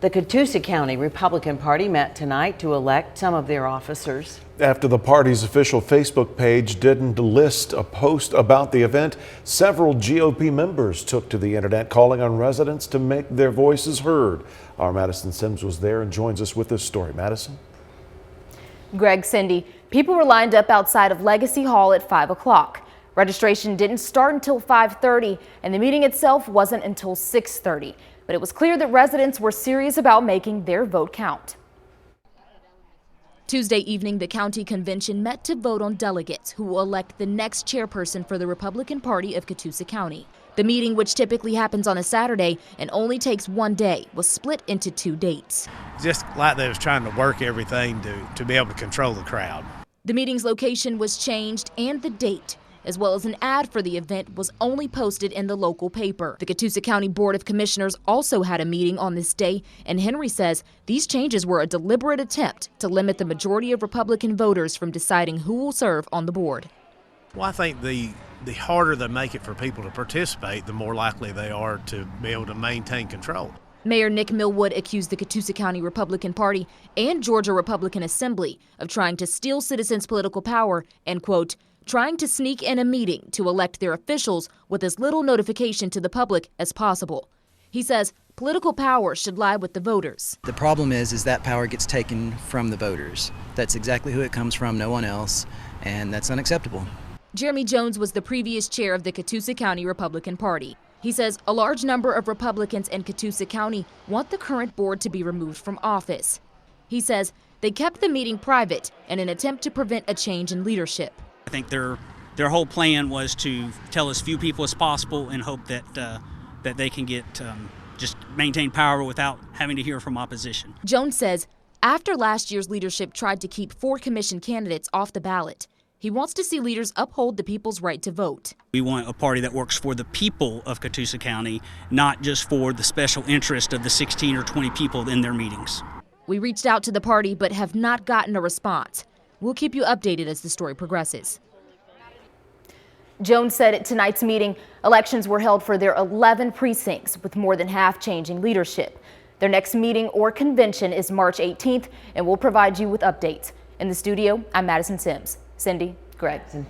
The Catoosa County Republican Party met tonight to elect some of their officers. After the party's official Facebook page didn't list a post about the event, several GOP members took to the internet calling on residents to make their voices heard. Our Madison Sims was there and joins us with this story. Madison? Greg, Cindy, people were lined up outside of Legacy Hall at 5 o'clock. Registration didn't start until 5:30 and the meeting itself wasn't until 6:30. But it was clear that residents were serious about making their vote count. Tuesday evening, the county convention met to vote on delegates who will elect the next chairperson for the Republican Party of Catoosa County. The meeting, which typically happens on a Saturday and only takes one day, was split into 2 dates. Just like they was trying to work everything to be able to control the crowd. The meeting's location was changed and the date, as well as an ad for the event, was only posted in the local paper. The Catoosa County Board of Commissioners also had a meeting on this day, and Henry says these changes were a deliberate attempt to limit the majority of Republican voters from deciding who will serve on the board. Well, I think the harder they make it for people to participate, the more likely they are to be able to maintain control. Mayor Nick Millwood accused the Catoosa County Republican Party and Georgia Republican Assembly of trying to steal citizens' political power and, quote, trying to sneak in a meeting to elect their officials with as little notification to the public as possible. He says political power should lie with the voters. The problem is that power gets taken from the voters. That's exactly who it comes from, no one else, and that's unacceptable. Jeremy Jones was the previous chair of the Catoosa County Republican Party. He says a large number of Republicans in Catoosa County want the current board to be removed from office. He says they kept the meeting private in an attempt to prevent a change in leadership. I think their whole plan was to tell as few people as possible and hope that they can get just maintain power without having to hear from opposition. Jones says after last year's leadership tried to keep 4 commission candidates off the ballot, he wants to see leaders uphold the people's right to vote. We want a party that works for the people of Catoosa County, not just for the special interest of the 16 or 20 people in their meetings. We reached out to the party but have not gotten a response. We'll keep you updated as the story progresses. Jones said at tonight's meeting, elections were held for their 11 precincts, with more than half changing leadership. Their next meeting or convention is March 18th, and we'll provide you with updates. In the studio, I'm Madison Sims. Cindy, Greg. Thank